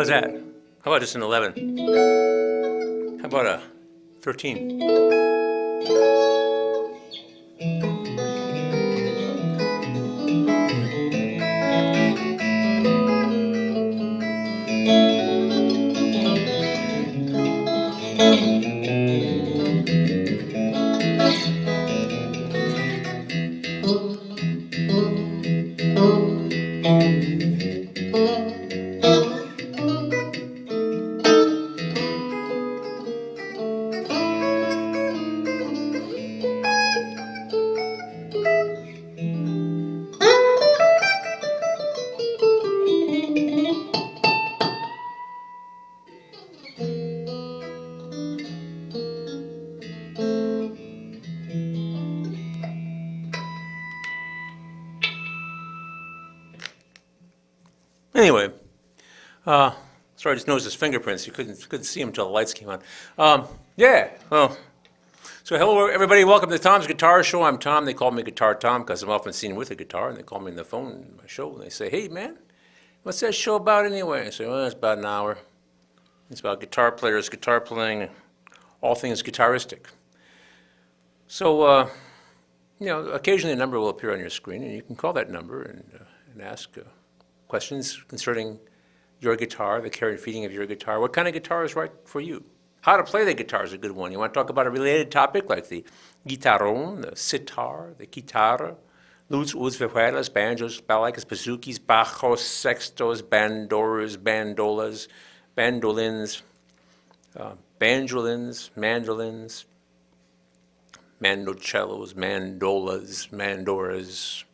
How's that? How about just an 11? How about a 13? Anyway, sorry, I just noticed his fingerprints. You couldn't see him until the lights came on. Yeah, well, so hello everybody. Welcome to Tom's Guitar Show. I'm Tom. They call me Guitar Tom because I'm often seen with a guitar, and they call me on the phone in my show, and they say, "Hey man, what's that show about anyway?" I say, "Well, it's about an hour. It's about guitar players, guitar playing, all things guitaristic." So, occasionally a number will appear on your screen, and you can call that number and ask questions concerning your guitar, the care and feeding of your guitar. What kind of guitar is right for you? How to play the guitar is a good one. You want to talk about a related topic like the guitarrón, the sitar, the guitarra, lutes, ouds, vihuelas, banjos, balaicas, bazookies, bajos, sextos, bandoras, bandolas, bandolins, banjolins, mandolins, mandocellos, mandolas, mandoras.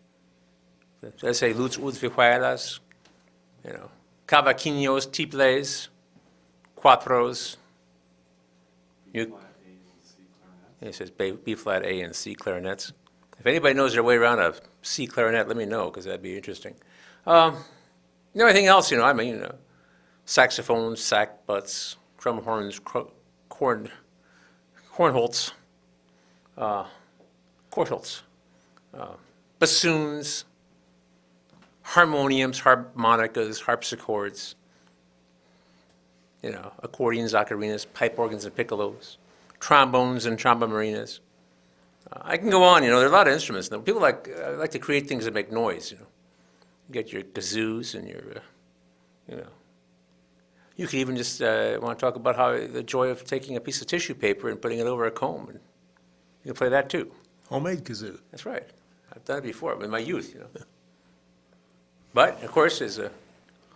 Let's say lutes, ouds, vihuelas, cavaquinhos, tiples, cuatros. It says B flat, A, and C clarinets. If anybody knows their way around a C clarinet, let me know, because that'd be interesting. Anything else, saxophones, sack butts, drum horns, cornholts, kortholts, bassoons, harmoniums, harmonicas, harpsichords, accordions, ocarinas, pipe organs and piccolos, trombones and trombomarinas. I can go on, there are a lot of instruments. People like to create things that make noise, You get your kazoos and your, You could even just want to talk about how the joy of taking a piece of tissue paper and putting it over a comb. And you can play that too. Homemade kazoo. That's right. I've done it before in my youth, But, of course,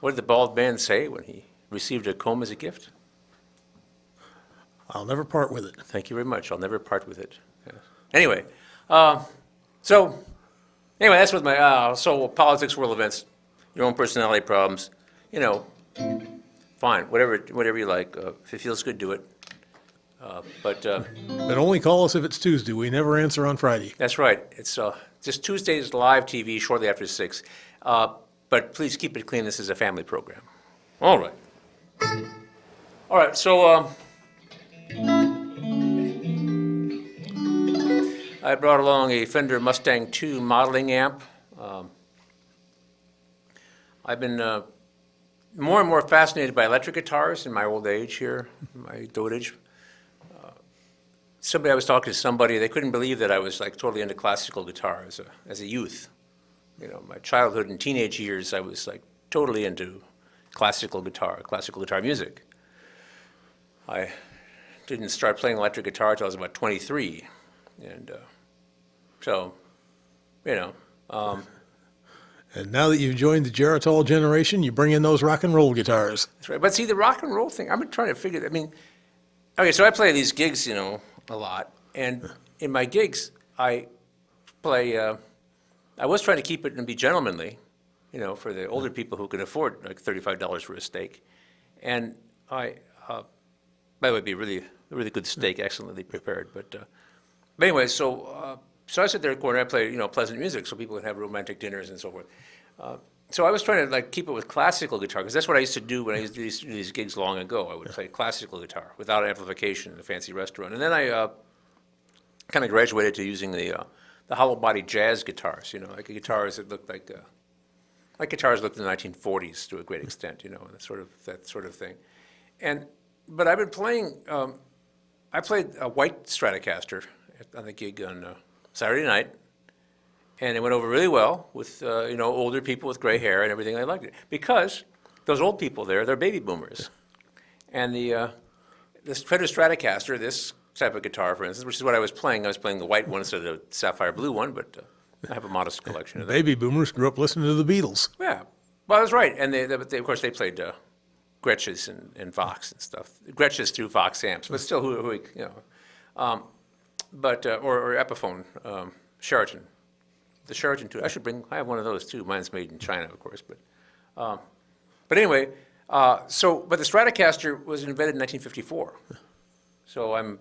what did the bald man say when he received a comb as a gift? I'll never part with it. Thank you very much. I'll never part with it. Yes. Anyway, that's with my, so politics, world events, your own personality problems, fine, whatever you like. If it feels good, do it. But only call us if it's Tuesday. We never answer on Friday. That's right. It's just Tuesday's live TV shortly after 6. But please keep it clean. This is a family program. All right. All right, so I brought along a Fender Mustang II modeling amp. I've been more and more fascinated by electric guitars in my old age here, my dotage. I was talking to somebody, they couldn't believe that I was like totally into classical guitar as a youth. My childhood and teenage years, I was like totally into classical guitar music. I didn't start playing electric guitar until I was about 23. And And now that you've joined the Geritol generation, you bring in those rock and roll guitars. That's right. But see, the rock and roll thing, I've been trying to figure, okay, so I play these gigs, a lot. And in my gigs, I play, I was trying to keep it and be gentlemanly, for the older people who can afford like $35 for a steak. And by the way, it'd be a really good steak, excellently prepared. But anyway, so I sit there in the corner, I play, pleasant music so people can have romantic dinners and so forth. So I was trying to keep it with classical guitar, because that's what I used to do when I used to do these gigs long ago. I would play classical guitar without amplification in a fancy restaurant. And then I kind of graduated to using the hollow body jazz guitars, like guitars that looked like like guitars looked in the 1940s to a great extent, that sort of thing. But I've been playing. I played a white Stratocaster on the gig on Saturday night, and it went over really well with older people with gray hair and everything. I liked it because those old people there, they're baby boomers, and this Fender Stratocaster, this type of guitar, for instance, which is what I was playing. I was playing the white one instead of the sapphire blue one, but I have a modest collection of them. Baby boomers grew up listening to the Beatles. Yeah, well, I was right, and of course they played Gretsch's and Vox and stuff. Gretsch's through Vox amps, but still, or Epiphone, Sheraton, the Sheraton too. I have one of those too. Mine's made in China, of course, but anyway, but the Stratocaster was invented in 1954, so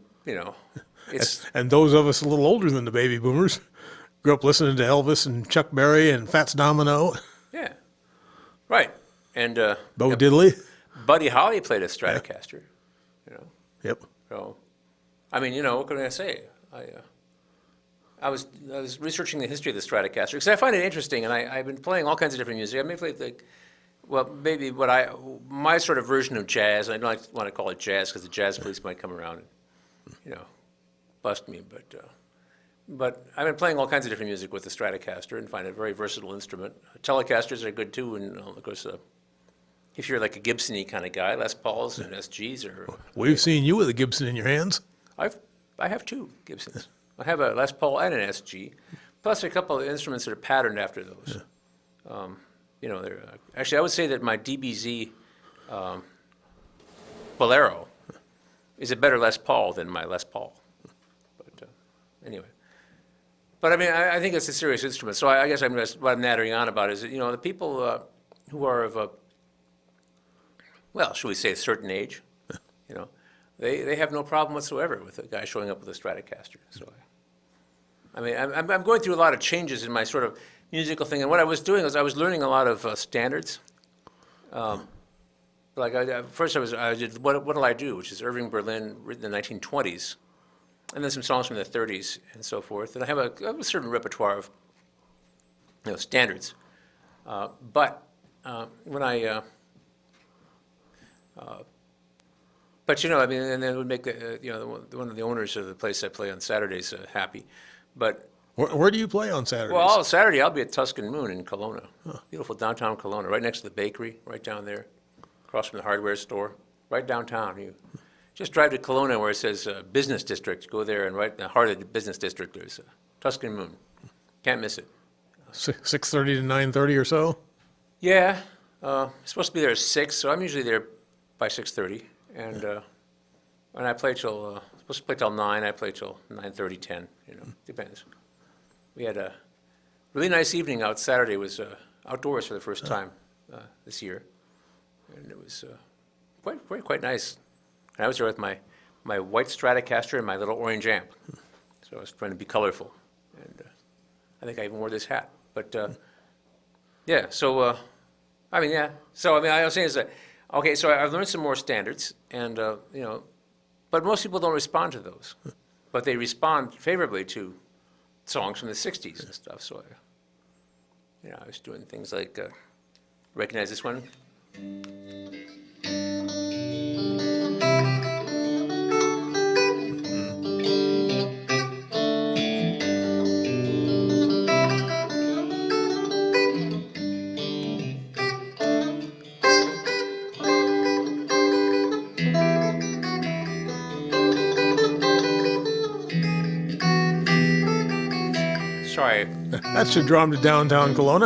it's And those of us a little older than the baby boomers grew up listening to Elvis and Chuck Berry and Fats Domino, yeah, right, and Bo Diddley. Buddy Holly played a Stratocaster, Yep. So, what can I say? I was researching the history of the Stratocaster because I find it interesting, and I've been playing all kinds of different music. I may play maybe my sort of version of jazz. I don't want to call it jazz because the jazz police might come around and bust me. But I've been playing all kinds of different music with the Stratocaster and find it a very versatile instrument. Telecasters are good too, and of course, if you're like a Gibson-y kind of guy, Les Pauls and SGs are. We've seen you with a Gibson in your hands. I have two Gibsons. I have a Les Paul and an SG, plus a couple of instruments that are patterned after those. They're actually I would say that my DBZ Bolero is a better Les Paul than my Les Paul. But anyway, I think it's a serious instrument. So I guess what I'm nattering on about is that, the people who are of should we say a certain age, they have no problem whatsoever with a guy showing up with a Stratocaster. So, I'm going through a lot of changes in my sort of musical thing, and what I was doing was I was learning a lot of standards. First I did What'll I Do, which is Irving Berlin, written in the 1920s, and then some songs from the 30s and so forth. And I have a certain repertoire of standards, but when I and then it would make one of the owners of the place I play on Saturdays happy. But Where do you play on Saturdays? well, Saturday I'll be at Tuscan Moon in Kelowna, beautiful downtown Kelowna, right next to the bakery, right down there, across from the hardware store, right downtown. You just drive to Kelowna where it says Business District. Go there, and right in the heart of the Business District there's Tuscan Moon. Can't miss it. 6:30 to 9:30 or so? Yeah, supposed to be there at 6, so I'm usually there by 6:30, and I play till supposed to play till 9. I play till 9:30, 10. Depends. We had a really nice evening out Saturday. It was outdoors for the first time this year, and it was quite nice. And I was there with my white Stratocaster and my little orange amp, so I was trying to be colorful, and I think I even wore this hat. But yeah, so yeah. So I was saying is that okay. So I've learned some more standards, and but most people don't respond to those, but they respond favorably to songs from the '60s and stuff. So I was doing things like recognize this one. Sorry. That should draw them to downtown Kelowna.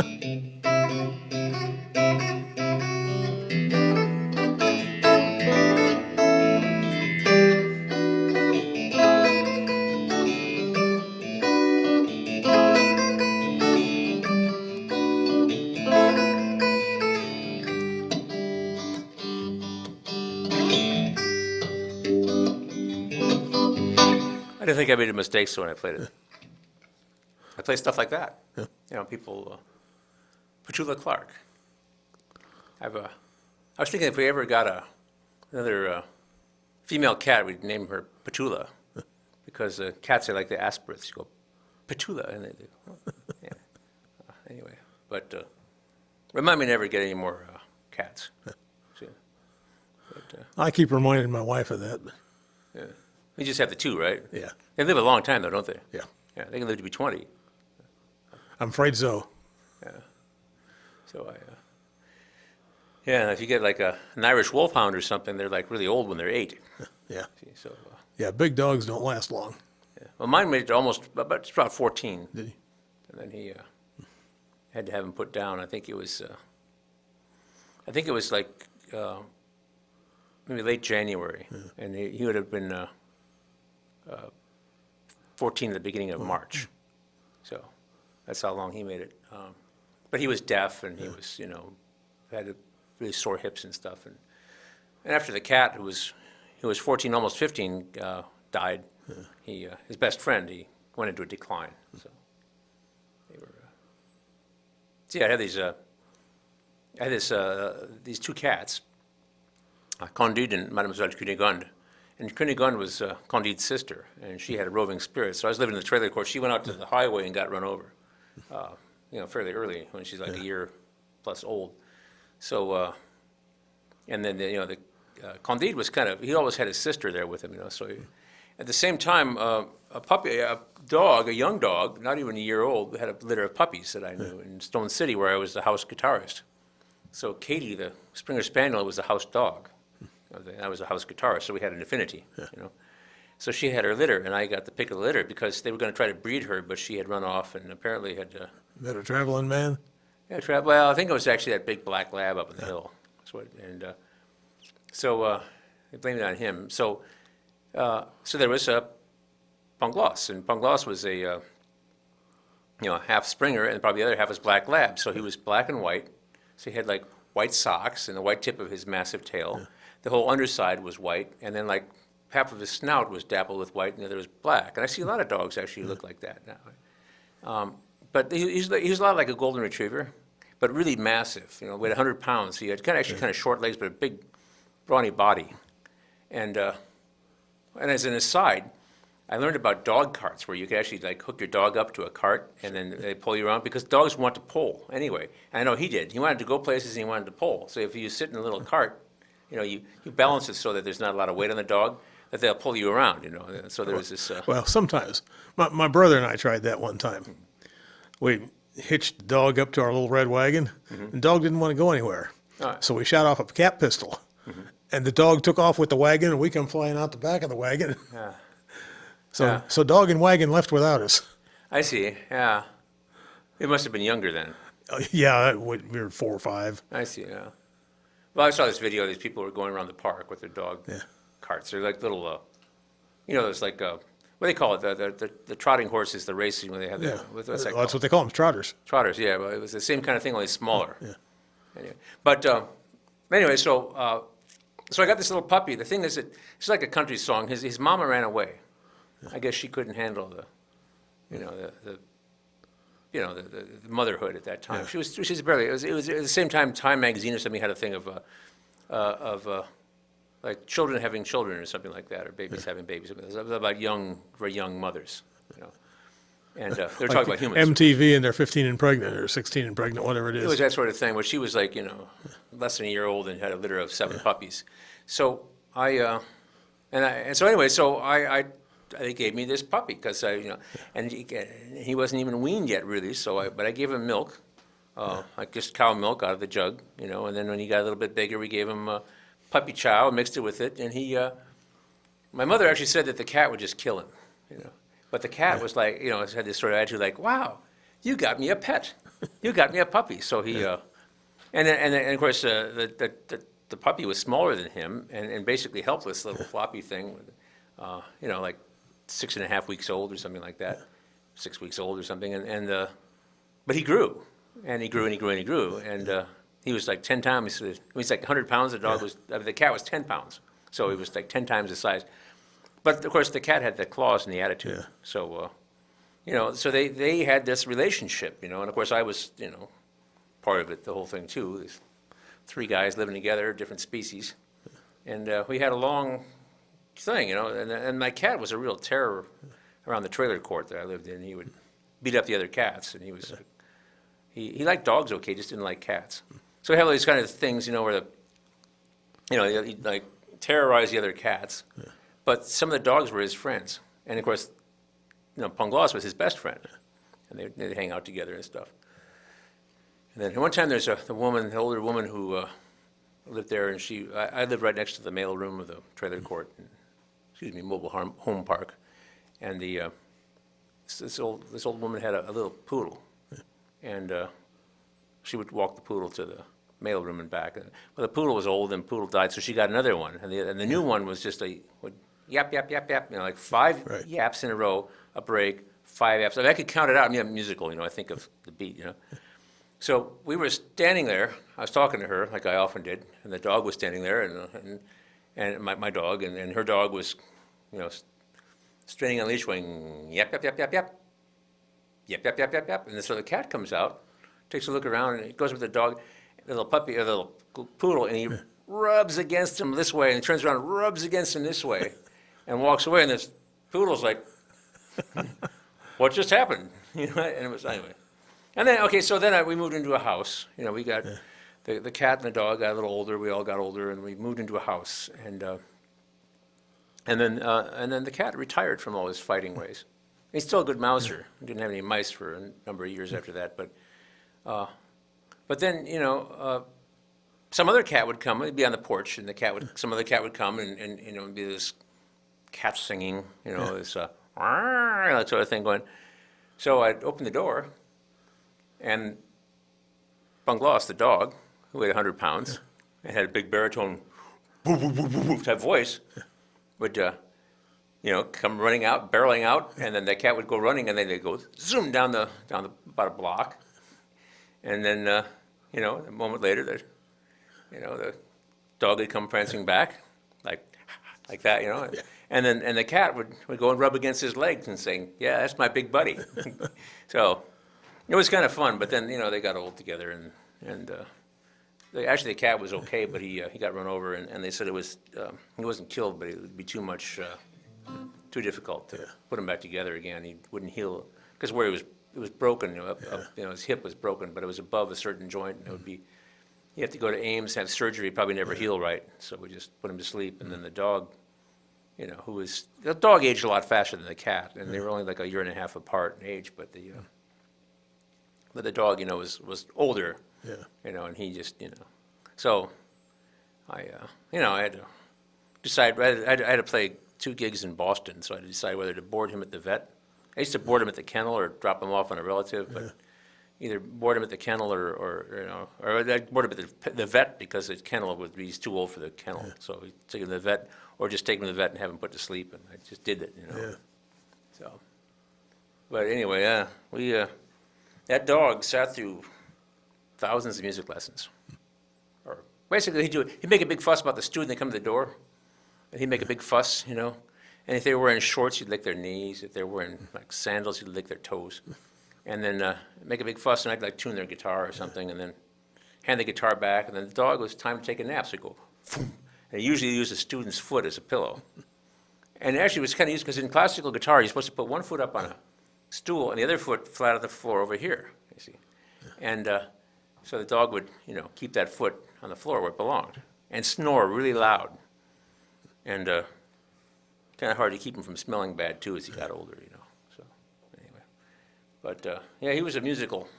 I didn't think I made a mistake, so when I played it. I play stuff like that. Yeah. People, Petula Clark. I was thinking if we ever got another female cat, we'd name her Petula, because cats are like the aspirates. You go, Petula, and they do. Yeah. Anyway, but Remind me never to get any more cats. So, but, I keep reminding my wife of that. yeah. You just have the two, right? Yeah, They live a long time, though, don't they? yeah. Yeah, they can live to be 20. I'm afraid so. So yeah, and if you get like an Irish wolfhound or something, they're like really old when they're 8. Yeah, See, so, yeah. Big dogs don't last long. yeah. Well, mine made it about 14, Did he? and then he had to have him put down. I think it was like maybe late January, and he would have been 14 at the beginning of March. So that's how long he made it. But he was deaf, and he was, had really sore hips and stuff. And after the cat, who was 14, almost 15, died, his best friend, he went into a decline. So they were. See, I had these two cats, Candide and Mademoiselle Cunégonde. And Cunégonde was Candide's sister, and she had a roving spirit. So I was living in the trailer court. She went out to the highway and got run over, fairly early when she's like a year plus old. So, and then Candide was he always had his sister there with him, So at the same time, a young dog, not even a year old, had a litter of puppies that I knew in Stone City, where I was the house guitarist. So Katie, the Springer Spaniel, was the house dog. I was a house guitarist, so we had an affinity, So she had her litter, and I got the pick of the litter because they were going to try to breed her, but she had run off and apparently had. Is that a traveling man? Yeah, well, I think it was actually that big black lab up in the hill. So they blamed it on him. So there was Pangloss, and Pangloss was a half Springer, and probably the other half was black lab. So he was black and white. So he had like white socks and the white tip of his massive tail. The whole underside was white, and then like half of his snout was dappled with white, and the other was black. And I see a lot of dogs actually look like that now. But he was a lot like a golden retriever, but really massive. Weighed 100 pounds. He had kind of short legs, but a big, brawny body. And as an aside, I learned about dog carts, where you could actually like hook your dog up to a cart and then they pull you around, because dogs want to pull anyway. And I know he did. He wanted to go places and he wanted to pull. So if you sit in a little cart, you balance it so that there's not a lot of weight on the dog, that they'll pull you around. And so there was this. Well, sometimes. My brother and I tried that one time. We hitched the dog up to our little red wagon, and the dog didn't want to go anywhere. So we shot off a cap pistol, and the dog took off with the wagon, and we come flying out the back of the wagon. Yeah. So dog and wagon left without us. I see. Yeah. It must have been younger then. Yeah, we were 4 or 5. I see. Yeah. Well, I saw this video. These people were going around the park with their dog carts. They're like little, there's like what do they call it? The trotting horses, the racing when they have. Yeah, What's that that's called? what they call them, trotters. Trotters. Yeah. Well, it was the same kind of thing, only smaller. Yeah. Anyway, but anyway, so I got this little puppy. The thing is that it's like a country song. His mama ran away. I guess she couldn't handle the motherhood at that time. She was barely. It was at the same time. Time magazine or something had a thing of like children having children or something like that, or babies having babies. It was about very young mothers. And they're talking about humans. MTV and they're 15 and pregnant or 16 and pregnant, whatever it is. It was that sort of thing. Where she was like less than a year old and had a litter of 7 puppies. So they gave me this puppy because and he wasn't even weaned yet really. But I gave him milk, like just cow milk out of the jug, and then when he got a little bit bigger, we gave him puppy chow, mixed it with it, and my mother actually said that the cat would just kill him, but the cat was like, had this sort of attitude like, wow, you got me a pet, you got me a puppy. So he, and of course the puppy was smaller than him and basically helpless, little floppy thing, like 6.5 weeks old or something like that, 6 weeks old or something, but he grew, and he grew and he grew and he grew, and he was like 10 times. He's like 100 pounds. The cat was 10 pounds, so he was like 10 times the size. But of course, the cat had the claws and the attitude. So, so they had this relationship, and of course I was, part of it, the whole thing too. These 3 guys living together, different species, and we had a long thing, and my cat was a real terror around the trailer court that I lived in. He would beat up the other cats, and he he liked dogs okay, just didn't like cats. So we have all these kind of things, where he'd like terrorize the other cats. But some of the dogs were his friends. And of course, Pangloss was his best friend. And they'd hang out together and stuff. And then one time there's the older woman who lived there, and I lived right next to the mail room of the trailer court, mobile home park. And this old woman had a little poodle. And she would walk the poodle to the mail room and back. Well, the poodle was old, and the poodle died, so she got another one. And the new one was just would yap, yap, yap, yap, like 5 yaps in a row, a break, 5 yaps. I mean, I could count it out. I'm musical, I think of the beat, So we were standing there. I was talking to her, like I often did, and the dog was standing there, and my dog, and her dog was, straining on a leash, going yap, yap, yap, yap, yap, yap, yap, yap, yap, yap. And so the cat comes out, takes a look around, and he goes with the dog, the little puppy, or the little poodle, and he rubs against him this way, and turns around, rubs against him this way, and walks away. And this poodle's like, "What just happened?" And it was anyway. And then we moved into a house. We got the cat and the dog got a little older. We all got older, and we moved into a house. And then the cat retired from all his fighting ways. He's still a good mouser. He didn't have any mice for a number of years after that, but then, some other cat would come. He'd be on the porch, and some other cat would come, and it'd be this cat singing, this that sort of thing going. So I'd open the door, and Pangloss, the dog, who weighed 100 pounds, and had a big baritone, woof, woof, woof, woof, type voice, would come running out, barreling out, and then the cat would go running, and then they'd go zoom down about a block, and then a moment later, the dog would come prancing back, like that, and the cat would go and rub against his legs and saying, "Yeah, that's my big buddy." So it was kind of fun, but then they got old together, and actually the cat was okay, but he got run over, and they said he wasn't killed, but it would be too difficult to put him back together again. He wouldn't heal because where it was broken. His hip was broken, but it was above a certain joint, and it would be. You have to go to Ames, have surgery, probably never heal right. So we just put him to sleep, and then the dog, the dog aged a lot faster than the cat, and they were only like a year and a half apart in age, but the dog, was older. And he just, So I had to decide. I had to play 2 gigs in Boston, so I had to decide whether to board him at the vet. I used to board him at the kennel or drop him off on a relative, but either board him at the kennel or I'd board him at the vet because the kennel he's too old for the kennel. So we take him to the vet, or just take him to the vet and have him put to sleep, and I just did it, So, but anyway, that dog sat through thousands of music lessons. Or basically, he'd make a big fuss about the student. They come to the door, and he'd make a big fuss, And if they were wearing shorts, he'd lick their knees. If they were wearing like sandals, he'd lick their toes. And then make a big fuss, and I'd like tune their guitar or something, and then hand the guitar back, and then the dog was time to take a nap, so he'd go, Phoom. And he usually used the student's foot as a pillow. And actually it was kind of used, because in classical guitar, you're supposed to put one foot up on a stool, and the other foot flat on the floor over here, you see. And so the dog would, keep that foot on the floor where it belonged, and snore really loud. And kind of hard to keep him from smelling bad, too, as he got older, So, anyway. But, he was a musical.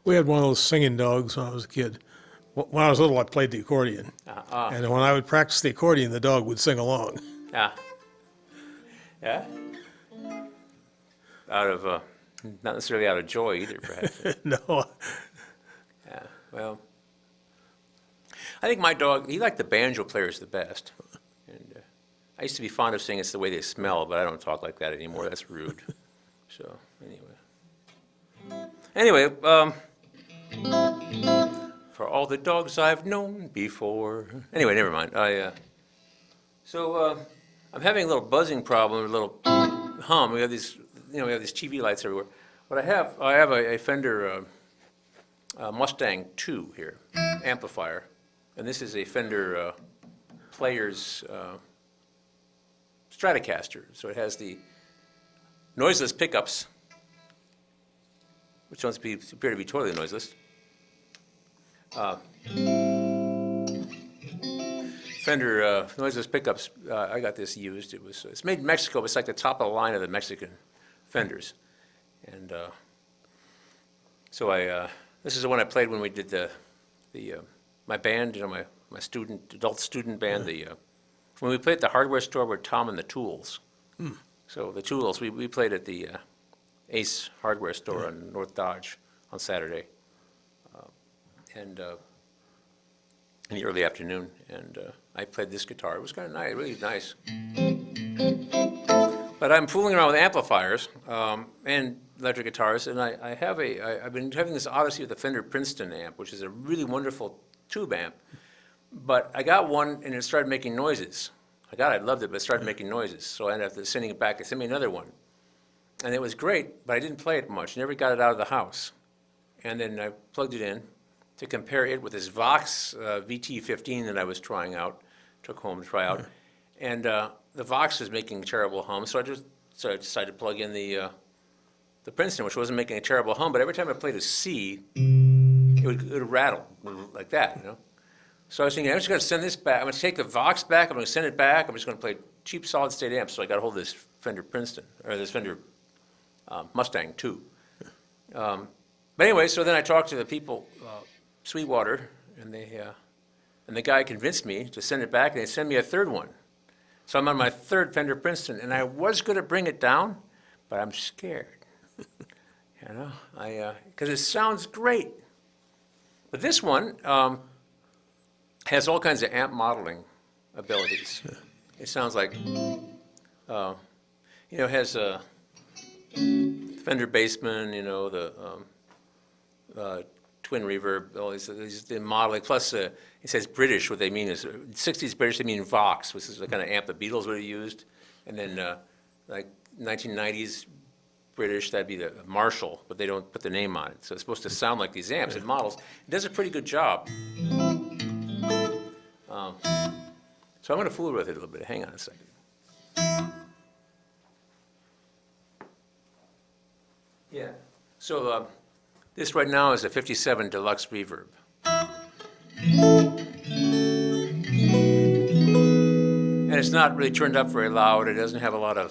We had one of those singing dogs when I was a kid. When I was little, I played the accordion. And when I would practice the accordion, the dog would sing along. Yeah. Out of, not necessarily out of joy either, perhaps. No. Yeah, well, I think my dog, he liked the banjo players the best. And I used to be fond of saying it's the way they smell, but I don't talk like that anymore. That's rude. So, anyway, for all the dogs I've known before. Anyway, never mind. I'm having a little buzzing problem, a little hum. We have these TV lights everywhere. But I have a Fender Mustang 2 here, amplifier, and this is a Fender Players Stratocaster. So it has the noiseless pickups, which don't appear to be totally noiseless. Fender noiseless pickups. I got this used. It's made in Mexico. But it's like the top of the line of the Mexican Fenders, and so this is the one I played when we did my band. My adult student band. When we played at the hardware store with Tom and the Tools. So the Tools, we played at the Ace hardware store on North Dodge on Saturday, and in the early afternoon, and I played this guitar. It was kind of nice, really nice. But I'm fooling around with amplifiers and electric guitars, and I've been having this odyssey with the Fender Princeton amp, which is a really wonderful tube amp. But I got one, and it started making noises. I loved it, but it started making noises. So I ended up sending it back. They sent me another one. And it was great, but I didn't play it much. Never got it out of the house. And then I plugged it in to compare it with this Vox VT15 that I was trying out, took home to try out. And the Vox was making terrible hum, so I decided to plug in the Princeton, which wasn't making a terrible hum, but every time I played a C, it would rattle like that, you know? So I was thinking, I'm just going to send this back. I'm going to take the Vox back. I'm going to send it back. I'm just going to play cheap solid-state amps. So I got a hold of this Fender Princeton, or this Fender Mustang 2. But anyway, so then I talked to the people, Sweetwater, and the guy convinced me to send it back, and they sent me a third one. So I'm on my third Fender Princeton, and I was going to bring it down, but I'm scared. You know, because it sounds great. But this one has all kinds of amp modeling abilities. It sounds like, it has a Fender Bassman, the twin reverb, all the modeling. Plus, it says British. What they mean is 60s British. They mean Vox, which is the kind of amp the Beatles would have used. And then like 1990s British, that'd be the Marshall, but they don't put the name on it. So it's supposed to sound like these amps. It models. It does a pretty good job. So I'm going to fool with it a little bit. Hang on a second. Yeah. So this right now is a 57 Deluxe Reverb. And it's not really turned up very loud. It doesn't have a lot of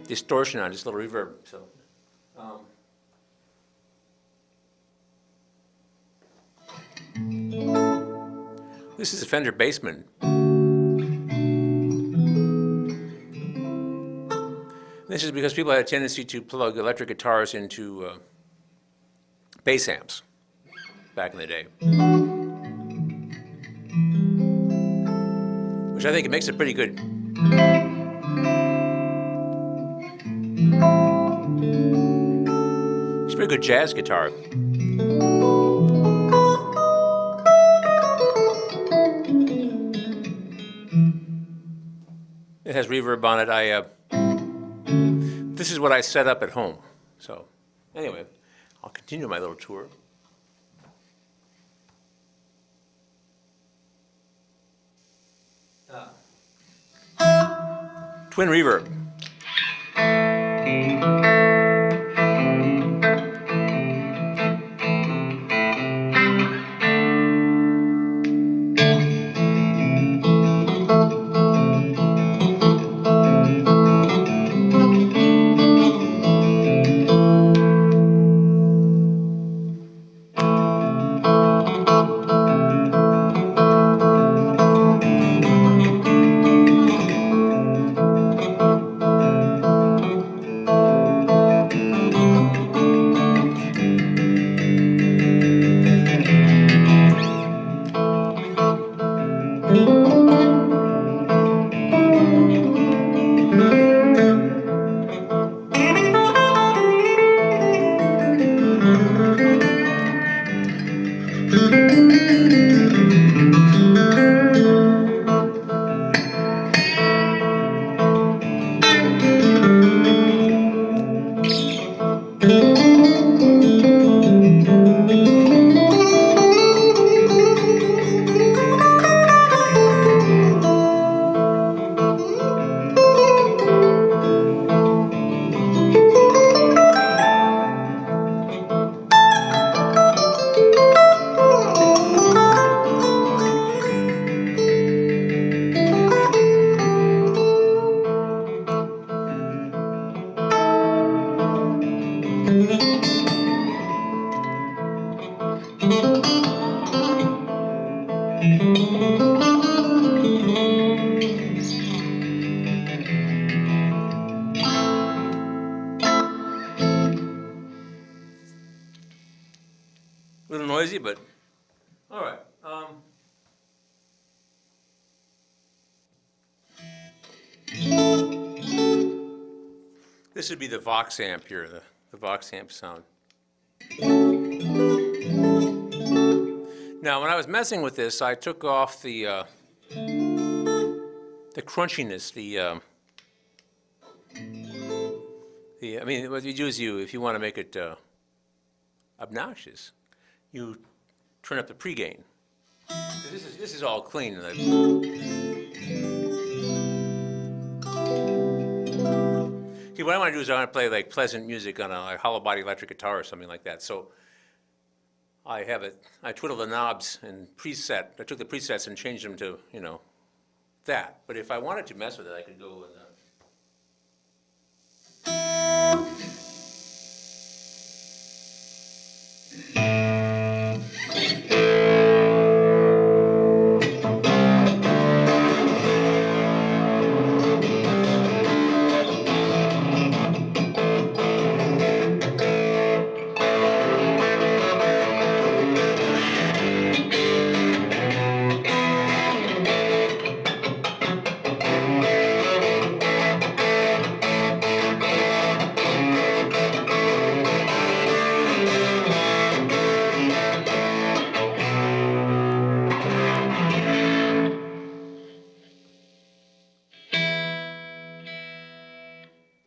distortion on it, just a little reverb. So, this is a Fender Bassman. This is because people had a tendency to plug electric guitars into bass amps back in the day, which I think it makes a pretty good. It's a pretty good jazz guitar. It has reverb on it. This is what I set up at home. So anyway, I'll continue my little tour. Twin reverb. noisy, but, all right. This would be the Vox amp here, the Vox amp sound. Now, when I was messing with this, I took off the crunchiness, I mean, what you do is if you want to make it obnoxious, you turn up the pregain. This is all clean. See, what I want to do is I want to play like pleasant music on a hollow body electric guitar or something like that. So I twiddle the knobs and preset. I took the presets and changed them to, that. But if I wanted to mess with it, I could go with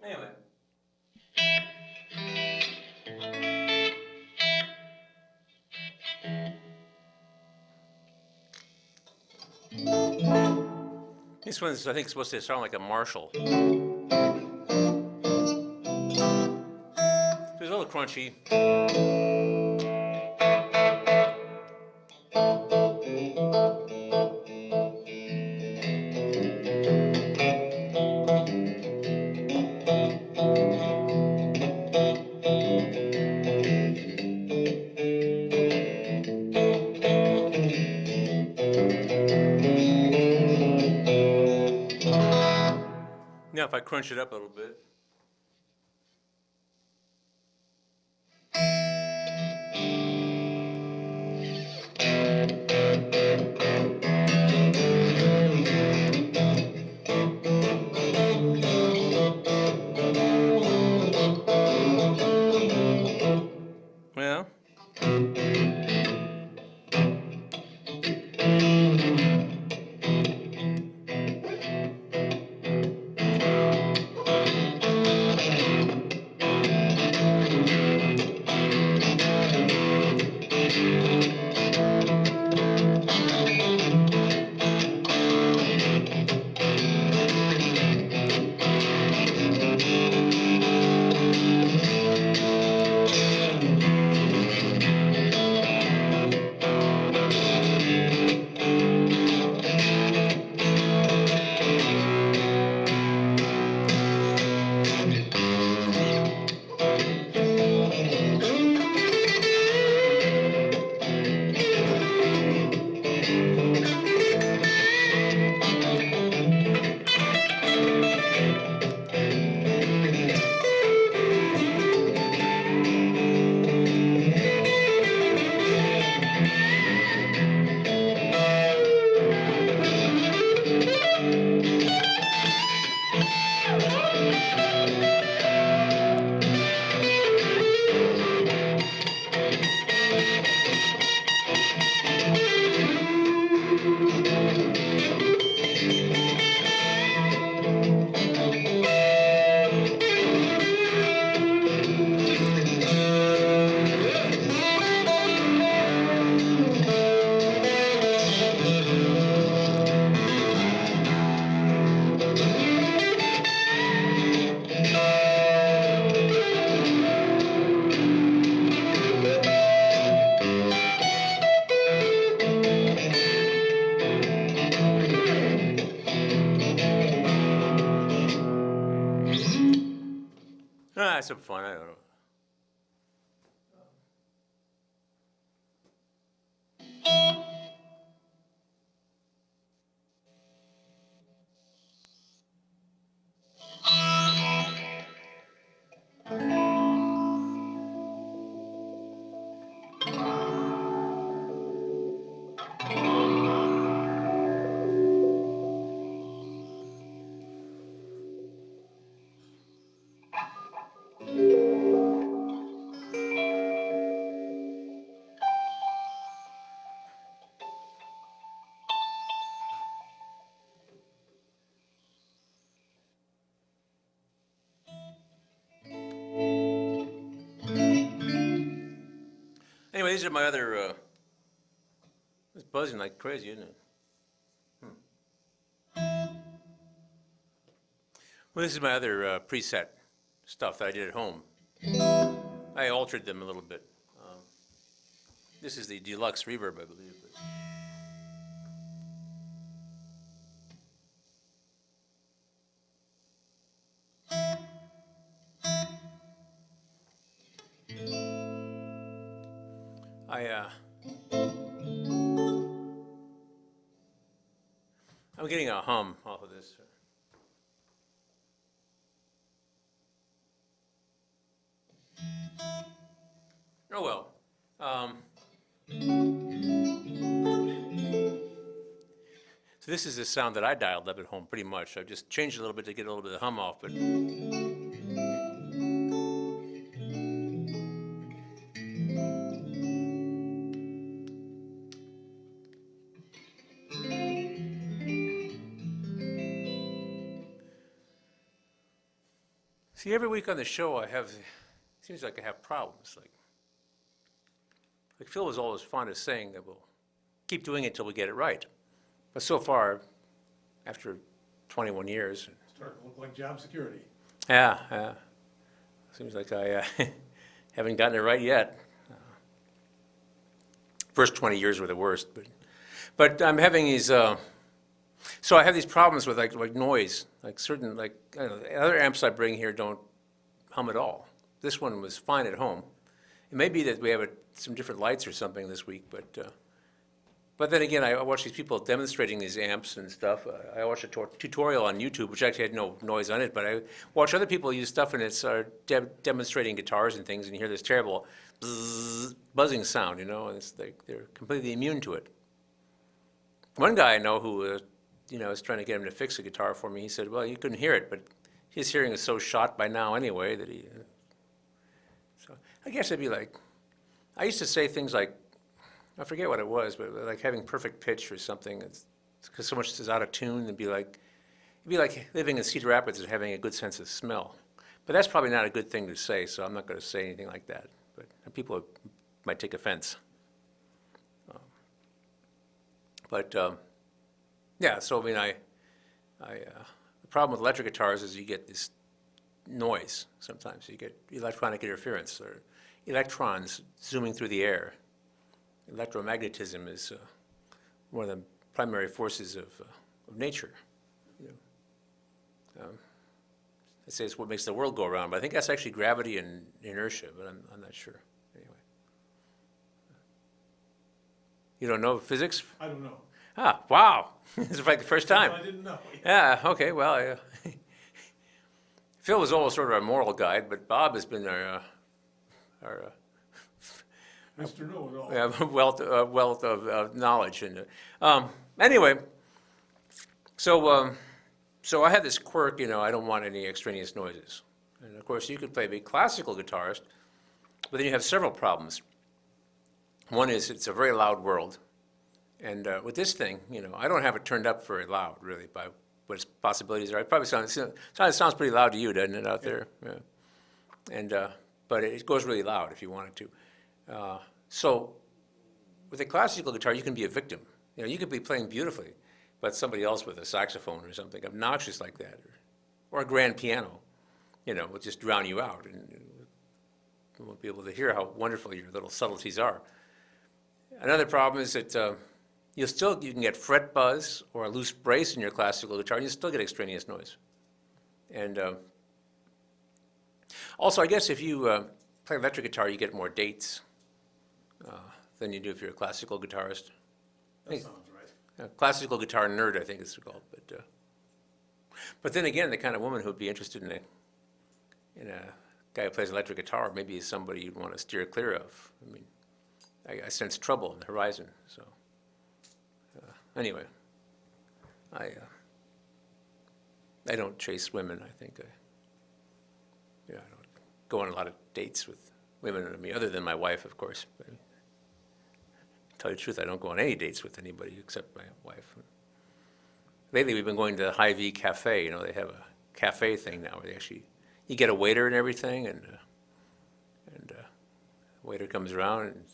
Anyway. This one's, I think, supposed to sound like a Marshall. It's a little crunchy. Now, if I crunch it up a little bit. Well. That's some fun, I don't know. these are my other, it's buzzing like crazy, isn't it? Well, this is my other preset stuff that I did at home. I altered them a little bit. This is the deluxe reverb, I believe. But I'm getting a hum off of this. Oh well. So this is the sound that I dialed up at home pretty much. I've just changed it a little bit to get a little bit of the hum off, but see, every week on the show I have, seems like I have problems. Like Phil was always fond of saying that we'll keep doing it till we get it right. But so far, after 21 years, Starting to look like job security. yeah, seems like I haven't gotten it right yet. First 20 years were the worst, but I'm having these. So I have these problems with like noise, like certain I don't know, the other amps I bring here don't hum at all. This one was fine at home. It may be that we have some different lights or something this week, but then again, I watch these people demonstrating these amps and stuff. I watched a tutorial on YouTube, which actually had no noise on it, but I watch other people use stuff and it's demonstrating guitars and things, and you hear this terrible bzzz, buzzing sound, and it's like they're completely immune to it. One guy I know who, I was trying to get him to fix a guitar for me. He said, well, you couldn't hear it, but his hearing is so shot by now anyway that he. So I guess it'd be like, I used to say things like, I forget what it was, but like having perfect pitch or something. It's because so much is out of tune. It'd be like living in Cedar Rapids and having a good sense of smell. But that's probably not a good thing to say, so I'm not going to say anything like that. But people might take offense. Yeah. So the problem with electric guitars is you get this noise sometimes. You get electronic interference or electrons zooming through the air. Electromagnetism is one of the primary forces of nature. They say it's what makes the world go around, but I think that's actually gravity and inertia, but I'm not sure. Anyway. You don't know physics? I don't know. Ah, wow. This is like the first time. I didn't know. Yeah, okay, well, Phil was always sort of our moral guide, but Bob has been our Mr. Know-it-all. wealth of knowledge. And anyway, so I had this quirk, I don't want any extraneous noises. And of course, you could play a big classical guitarist, but then you have several problems. One is it's a very loud world. And with this thing, I don't have it turned up very loud, really, by what its possibilities are. It probably sounds pretty loud to you, doesn't it, out there? Yeah. And but it goes really loud if you wanted to. So with a classical guitar, you can be a victim. You could be playing beautifully, but somebody else with a saxophone or something obnoxious like that, or a grand piano, will just drown you out, and you won't be able to hear how wonderful your little subtleties are. Another problem is that you can get fret buzz or a loose brace in your classical guitar, and you still get extraneous noise. And also, I guess if you play electric guitar, you get more dates than you do if you're a classical guitarist. That sounds right. Classical guitar nerd, I think it's called. But then again, the kind of woman who would be interested in a guy who plays electric guitar maybe is somebody you'd want to steer clear of. I mean, I sense trouble on the horizon. So anyway, I don't chase women. I think I don't go on a lot of dates with women. I mean, other than my wife, of course. But, to tell you the truth, I don't go on any dates with anybody except my wife. Lately, we've been going to the Hy-Vee Cafe. They have a cafe thing now where you get a waiter and everything, and the waiter comes around and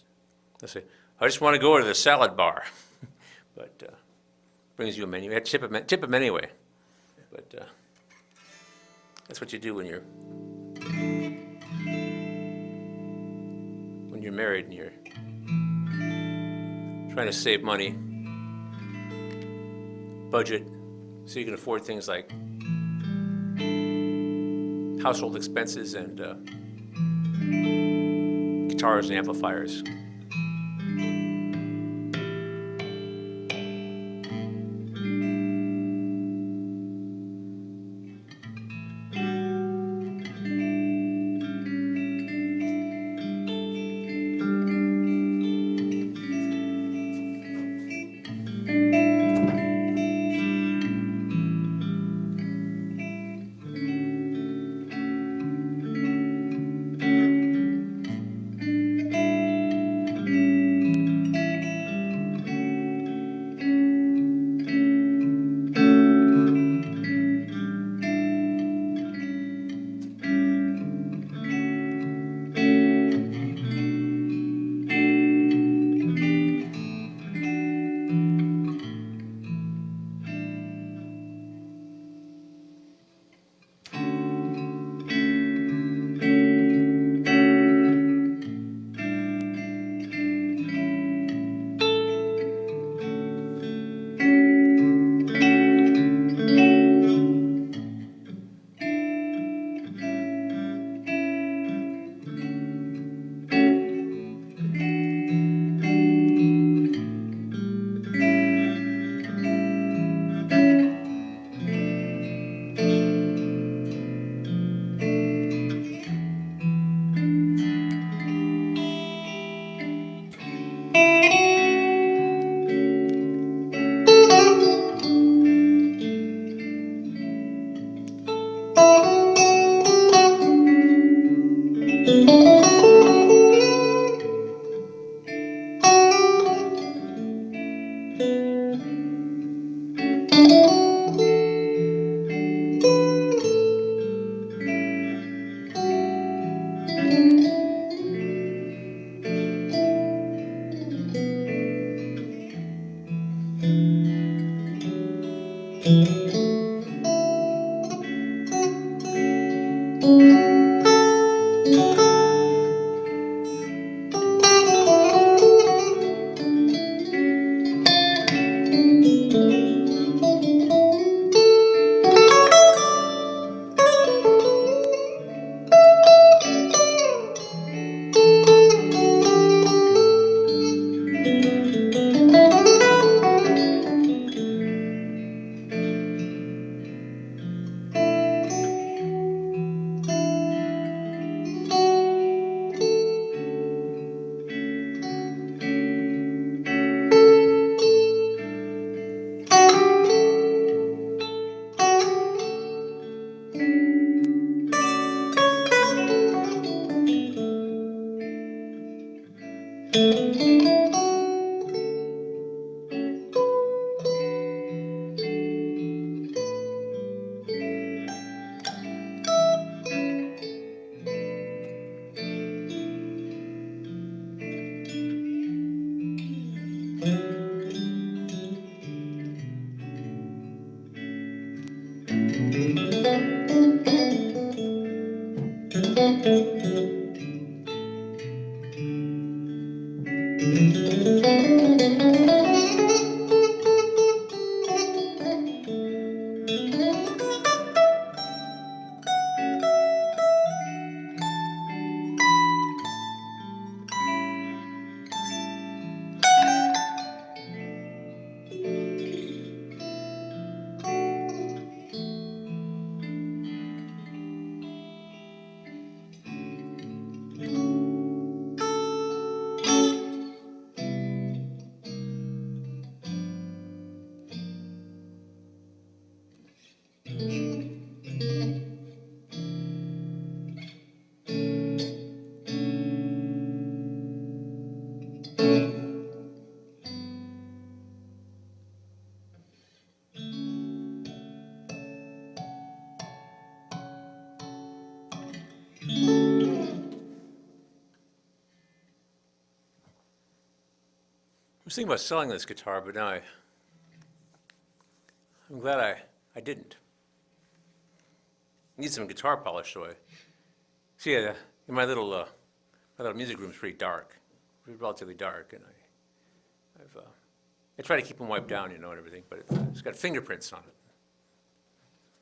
I say, I just want to go to the salad bar. But brings you a menu. You have to tip him anyway. But that's what you do when you're married and you're trying to save money, budget, so you can afford things like household expenses and guitars and amplifiers. was thinking about selling this guitar, but now I'm glad I didn't. Need some guitar polish, so I see. My little music room is pretty dark, relatively dark, and I try to keep them wiped down, and everything, but it's got fingerprints on it.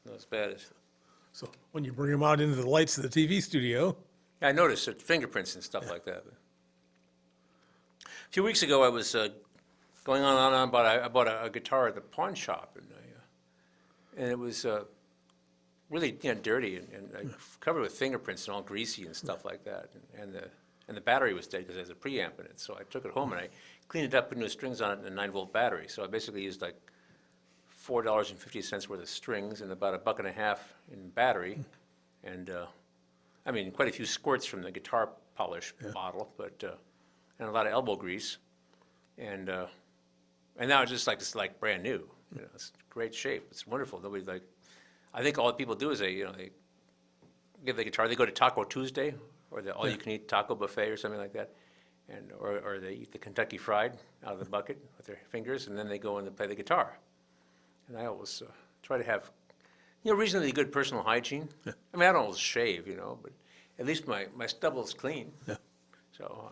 Not as bad as. So when you bring them out into the lights of the TV studio, I noticed that fingerprints and stuff like that. A few weeks ago, I was going on about I bought a guitar at the pawn shop, and it was really dirty and covered with fingerprints and all greasy and stuff like that. And the battery was dead because it has a preamp in it. So I took it home and I cleaned it up, put new strings on it, and a 9-volt battery. So I basically used like $4.50 worth of strings and about $1.50 in battery, and quite a few squirts from the guitar polish bottle, but and a lot of elbow grease, and now it's like brand new. It's great shape. It's wonderful. I think all the people do is they give the guitar. They go to Taco Tuesday or the all-you-can-eat taco buffet or something like that, or they eat the Kentucky Fried out of the bucket with their fingers, and then they go and they play the guitar. And I always try to have, reasonably good personal hygiene. Yeah. I don't always shave, but at least my stubble's clean. Yeah. So,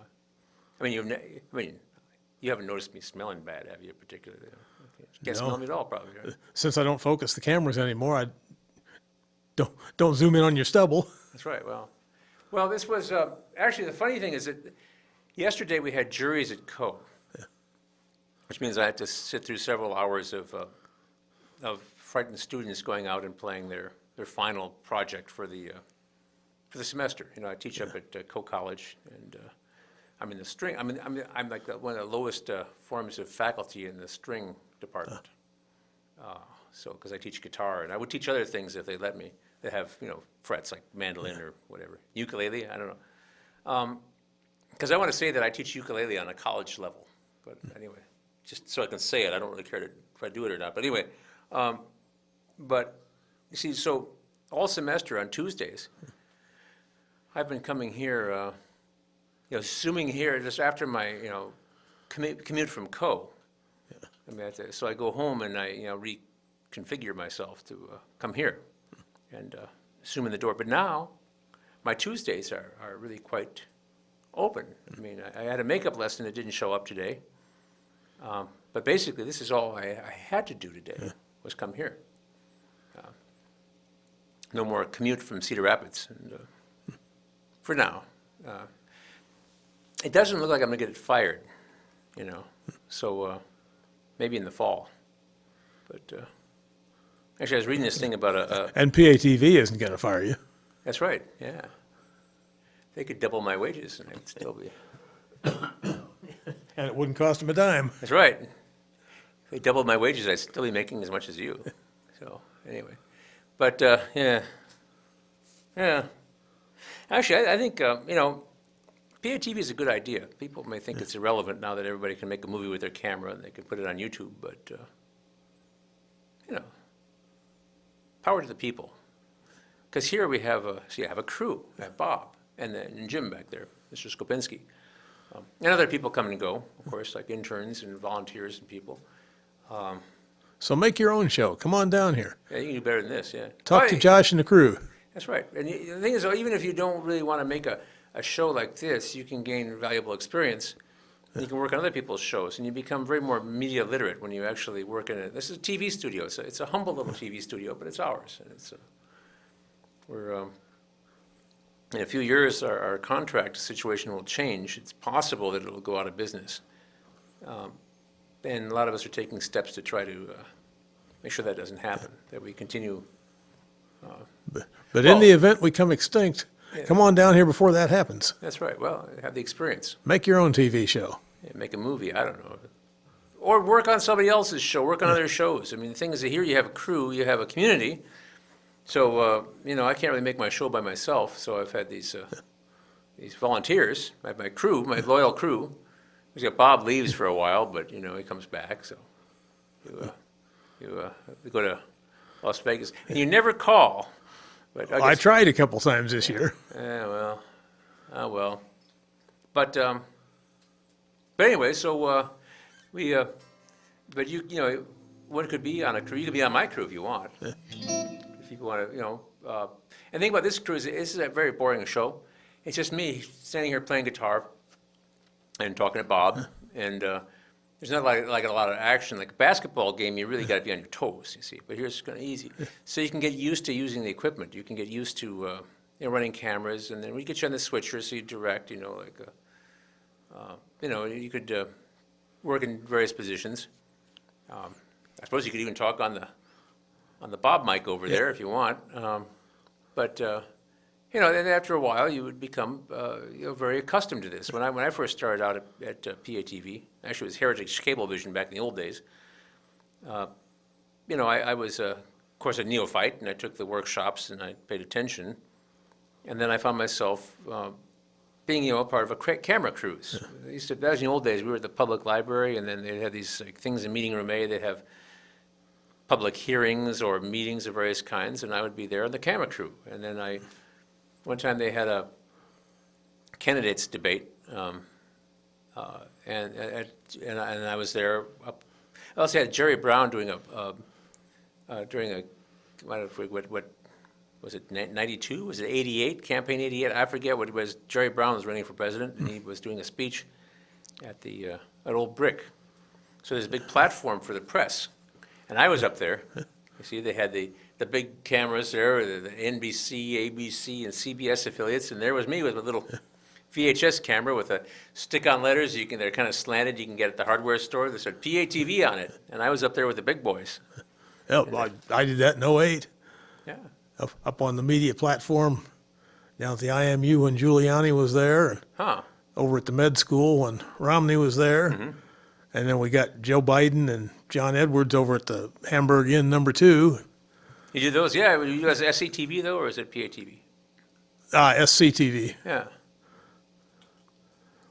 you haven't noticed me smelling bad, have you, particularly? You can't smell me at all, probably. Right? Since I don't focus the cameras anymore, I don't zoom in on your stubble. That's right. Well, this was actually the funny thing is that yesterday we had juries at Co. Yeah. Which means I had to sit through several hours of frightened students going out and playing their final project for the semester. I teach up at Co College, and I'm in the string. I'm like one of the lowest forms of faculty in the string department. So because I teach guitar, and I would teach other things if they let me. They have frets like mandolin or whatever, ukulele. I don't know. Because I want to say that I teach ukulele on a college level, but anyway, just so I can say it. I don't really care if I do it or not. But anyway. But you see, so all semester on Tuesdays, I've been coming here, zooming here just after my, commute from Co. Yeah. So I go home and I, reconfigure myself to come here and zoom in the door. But now, my Tuesdays are really quite open. I had a makeup lesson that didn't show up today. But basically, this is all I had to do today. Yeah. Was come here. No more commute from Cedar Rapids, and for now. It doesn't look like I'm going to get fired, so maybe in the fall. But actually, I was reading this thing about And PATV isn't going to fire you. That's right, yeah. They could double my wages, and I'd still be... And it wouldn't cost them a dime. That's right. If they doubled my wages, I'd still be making as much as you. So, anyway. But, yeah. Actually, I think, PATV is a good idea. People may think it's irrelevant now that everybody can make a movie with their camera and they can put it on YouTube, but, power to the people. Because here we have a crew. I have Bob and Jim back there, Mr. Skopinski. And other people come and go, of course, like interns and volunteers and people. So make your own show. Come on down here. Yeah, you can do better than this, yeah. Talk to Josh and the crew. That's right. And the thing is, even if you don't really want to make a show like this, you can gain valuable experience. And you can work on other people's shows, and you become very more media literate when you actually work in it. This is a TV studio. It's a humble little TV studio, but it's ours. And we're in a few years, our contract situation will change. It's possible that it'll go out of business. And a lot of us are taking steps to try to make sure that doesn't happen, that we continue. But in the event we come extinct, come on down here before that happens. That's right. Well, have the experience. Make your own TV show. Yeah, make a movie, I don't know. Or work on somebody else's show, work on other shows. The thing is that here you have a crew, you have a community. So, I can't really make my show by myself, so I've had these volunteers, my crew, my loyal crew. Bob leaves for a while, but, he comes back, so we go to Las Vegas. And you never call. But I tried a couple times this year. Yeah, well. But anyway, so but you know, one could be on a crew. You could be on my crew if you want. If you want to, you know. And the thing about this crew is this is a very boring show. It's just me standing here playing guitar and talking to Bob, and there's not like a lot of action. Like a basketball game, you really got to be on your toes, you see. But here's it's kind of easy, so you can get used to using the equipment. You can get used to you know, running cameras, and then we get you on the switcher, so you direct. You know, like you know, you could work in various positions. I suppose you could even talk on the Bob mic over there if you want. But you know, then after a while, you would become you know, very accustomed to this. When I first started out at PATV, actually it was Heritage Cablevision back in the old days. You know, I was of course a neophyte, and I took the workshops and I paid attention, and then I found myself being, you know, a part of a camera crews. That was in the old days. We were at the public library, and then they'd have these like, things in Meeting Room A. They'd have public hearings or meetings of various kinds, and I would be there on the camera crew. And then one time they had a candidates debate, and I was there. I also had Jerry Brown doing what was it, 92? Was it 88? Campaign 88? I forget what it was. Jerry Brown was running for president, and he was doing a speech at Old Brick. So there's a big platform for the press. And I was up there. You see, they had the big cameras there, the NBC, ABC, and CBS affiliates, and there was me with a little VHS camera with a stick-on letters. They're kind of slanted. You can get at the hardware store. They said PATV on it, and I was up there with the big boys. Yeah, I did that in '08. Yeah. Up on the media platform down at the IMU when Giuliani was there, and Huh. over at the med school when Romney was there. Mm-hmm. And then we got Joe Biden and John Edwards over at the Hamburg Inn #2. You did those? Yeah. You guys SCTV though, or is it PATV? SCTV, Yeah.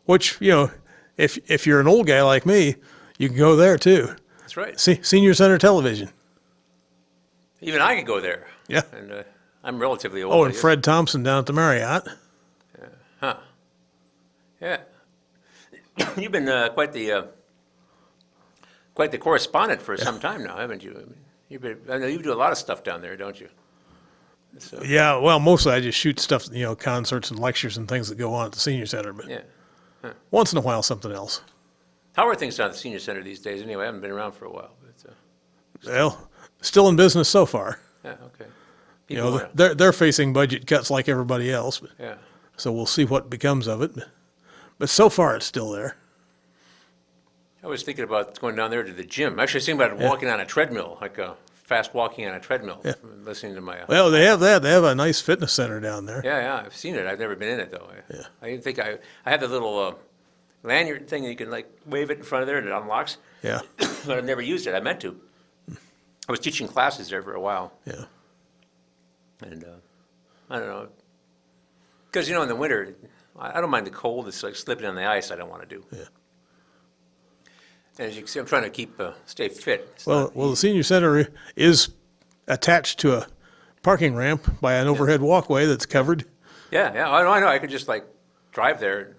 which, you know, if you're an old guy like me, you can go there too. That's right. Senior Center Television. Even I could go there. Yeah. And I'm relatively old. Oh, I and guess. Fred Thompson down at the Marriott. Huh. Yeah. You've been quite the correspondent for some time now, haven't you? I know you do a lot of stuff down there, don't you? So, Yeah, well, mostly I just shoot stuff, you know, concerts and lectures and things that go on at the Senior Center, but yeah. once in a while something else. How are things down at the senior center these days? Anyway, I haven't been around for a while. But, Well, still in business so far. yeah, okay. You People know, wanna- they're facing budget cuts like everybody else, but, yeah. so we'll see what becomes of it. But so far it's still there. I was thinking about going down there to the gym. Actually, I was thinking about walking on a treadmill, like fast walking on a treadmill, listening to my. Well, they have that. They have a nice fitness center down there. Yeah, I've seen it. I've never been in it though. I didn't think I had the little lanyard thing that you can like wave it in front of there and it unlocks. Yeah, But I've never used it. I meant to. I was teaching classes there for a while, yeah. and I don't know, because you know in the winter, I don't mind the cold. It's like slipping on the ice. I don't want to do. Yeah. And as you can see, I'm trying to stay fit. It's Well, not the easy. Senior Center is attached to a parking ramp by an overhead walkway that's covered. Yeah, I know. I could just like drive there.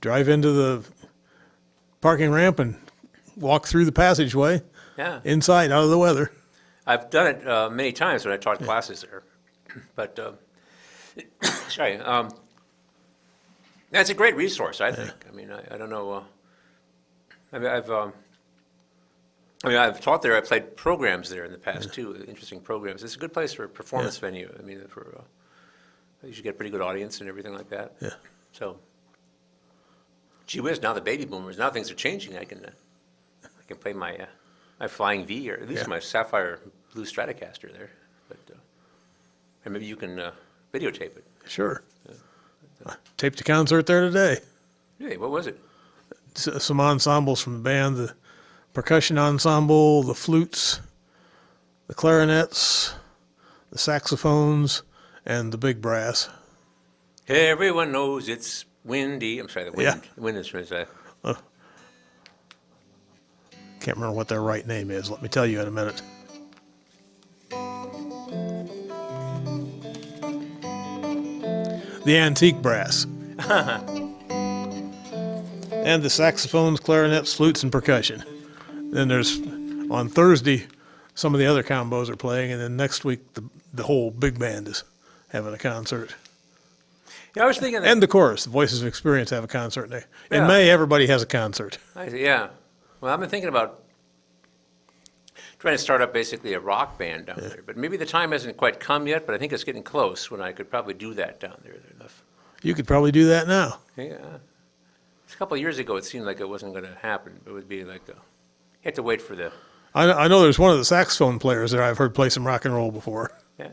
Drive into the parking ramp and walk through the passageway Yeah, inside, out of the weather. I've done it many times when I taught classes there. But sorry, that's a great resource. I think. I mean, I don't know. I've taught there. I played programs there in the past too. Interesting programs. It's a good place for a performance venue. I mean, you should get a pretty good audience and everything like that. Yeah. So, gee whiz! Now the baby boomers. Now things are changing. I can play my Flying V or at least Yeah. my Sapphire Blue Stratocaster there. But and maybe you can videotape it. Sure. I taped a concert there today. Hey, what was it? Some ensembles from the band, the percussion ensemble, the flutes, the clarinets, the saxophones, and the big brass. Everyone knows it's windy. I'm sorry, the wind. Yeah. The wind instruments. Can't remember what their right name is. Let me tell you in a minute. The antique brass. And the saxophones, clarinets, flutes, and percussion. Then there's on Thursday, some of the other combos are playing, and then next week the whole big band is having a concert. Yeah, I was thinking that. And the chorus, the Voices of Experience, have a concert. In Yeah. May, everybody has a concert. Yeah. Well, I've been thinking about trying to start up basically a rock band down there, but maybe the time hasn't quite come yet. But I think it's getting close when I could probably do that down there enough. You could probably do that now. Yeah. A couple of years ago, it seemed like it wasn't going to happen. It would be like you had to wait for the. I know there's one of the saxophone players there I've heard play some rock and roll before. Yeah.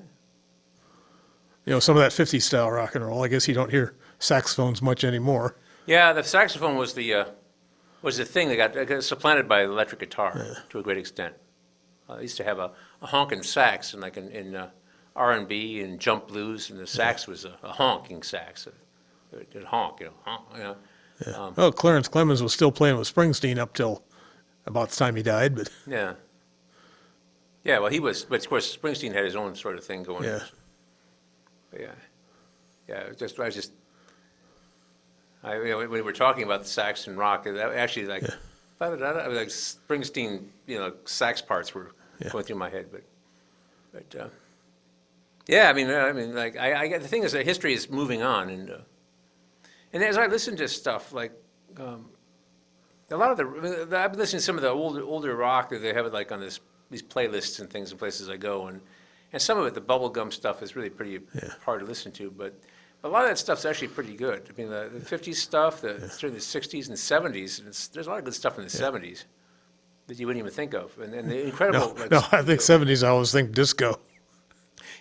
You know, some of that 50s style rock and roll. I guess you don't hear saxophones much anymore. Yeah, the saxophone was the thing that got supplanted by the electric guitar to a great extent. I used to have a honking sax, and like in R&B and jump blues, and the sax was a honking sax. It honk, honk, Well, Clarence Clemens was still playing with Springsteen up till about the time he died, but Yeah. Yeah, well, he was, but of course, Springsteen had his own sort of thing going. yeah. But yeah. Yeah, when we were talking about the sax and rock, that actually like, like Springsteen, sax parts were going through my head, but yeah, I mean, like the thing is that history is moving on, and as I listen to stuff like a lot of I've been listening to some of the older rock that they have it like on these playlists and things in places I go, and some of it, the bubblegum stuff, is really pretty hard to listen to, but a lot of that stuff's actually pretty good. I mean, the 50s stuff, certainly the 60s and 70s, and there's a lot of good stuff in the 70s that you wouldn't even think of, and the incredible. No, I think 70s, I always think disco.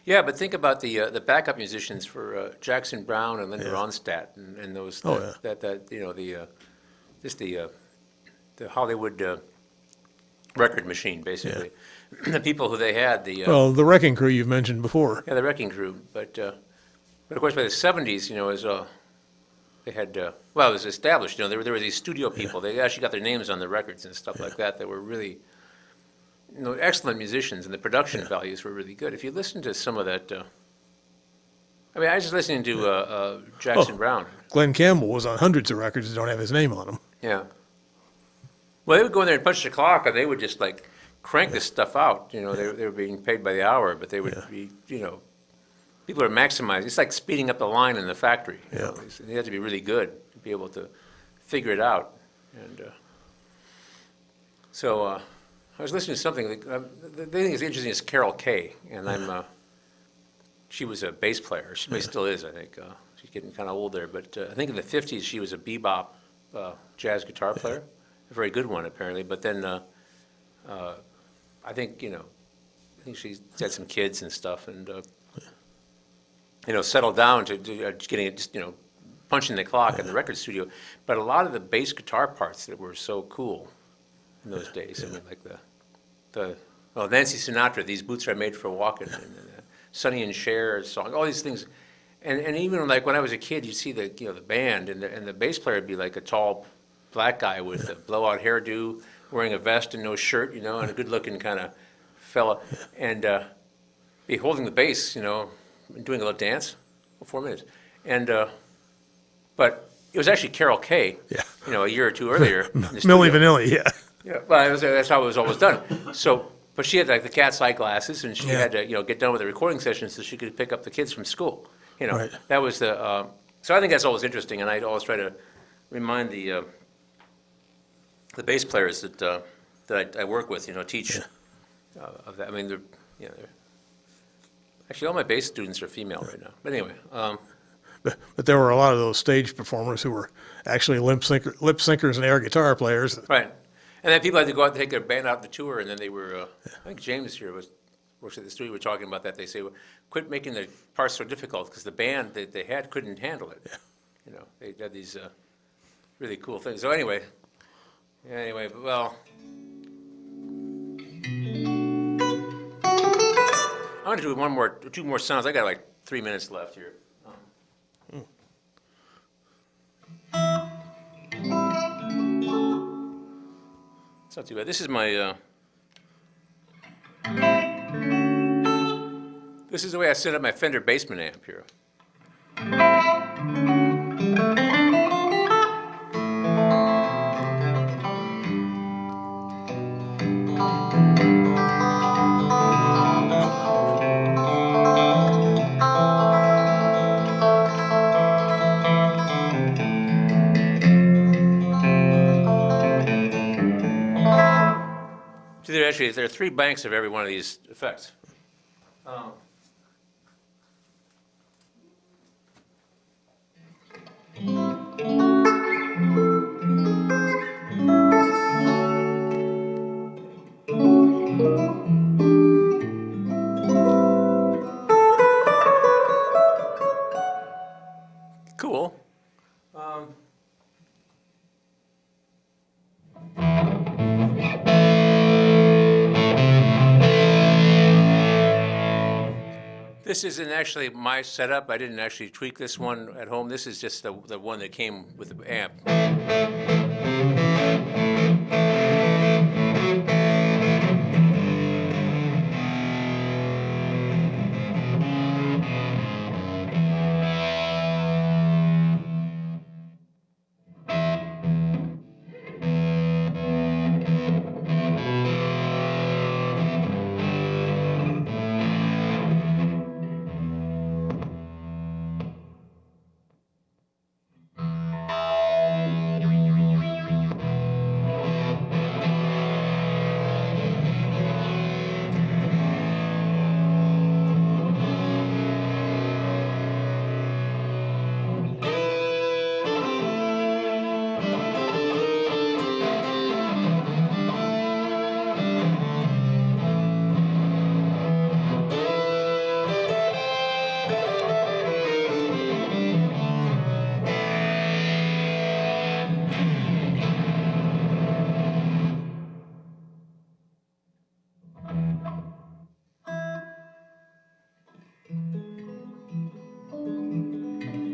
Yeah, but think about the backup musicians for Jackson Browne and Linda Ronstadt and those the Hollywood record machine, basically. The people who they had, Well, the Wrecking Crew you've mentioned before. the Wrecking Crew, but of course by the 70s, they had it was established. There were these studio people. They actually got their names on the records and stuff like that were really excellent musicians, and the production values were really good. If you listen to some of that, I was just listening to Jackson Browne. Glenn Campbell was on hundreds of records that don't have his name on them. Yeah. Well, they would go in there and punch the clock, and they would just like crank this stuff out. They were being paid by the hour, but they would be, people are maximizing. It's like speeding up the line in the factory. You have to be really good to be able to figure it out. And so I was listening to something. The thing that's interesting is Carol Kay, and she was a bass player. She still is, I think. She's getting kind of old there, but I think in the 50s she was a bebop jazz guitar player, a very good one apparently. But then I think she had some kids and stuff, and settled down to getting it, just punching the clock in the record studio. But a lot of the bass guitar parts that were so cool in those days. I mean, like Nancy Sinatra, "These Boots Are Made for Walking," and Sonny and Cher's song, all these things. And even like when I was a kid, you'd see the band, and the bass player would be like a tall black guy with a blowout hairdo, wearing a vest and no shirt, and a good-looking kind of fella, and be holding the bass, and doing a little dance for 4 minutes. And but it was actually Carol Kay, a year or two earlier. in the Milli studio. Vanilli, yeah. Yeah, well, that's how it was always done. So, but she had like the cat's eye glasses, and she had to, get done with the recording session so she could pick up the kids from school. Right. That was the. So I think that's always interesting, and I always try to remind the bass players that I work with, teach of that. I mean, they're actually all my bass students are female right now. But anyway. But there were a lot of those stage performers who were actually lip syncers and air guitar players. Right. And then people had to go out and take their band out on the tour, and then they were, I think James here works at the studio, we're talking about that. They say, well, quit making the parts so difficult, because the band that they had couldn't handle it. They had these really cool things. So anyway, well, I'm going to do two more sounds. I got like 3 minutes left here. It's not too bad. This is my. This is the way I set up my Fender Bassman amp here. actually, there are 3 banks of every one of these effects. Cool. This isn't actually my setup. I didn't actually tweak this one at home. This is just the one that came with the amp.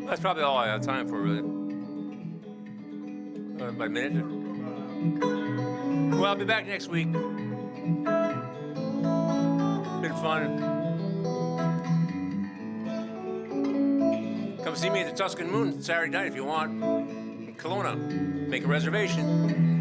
That's probably all I have time for, really. About a minute. Well, I'll be back next week. Been fun. Come see me at the Tuscan Moon Saturday night if you want. In Kelowna. Make a reservation.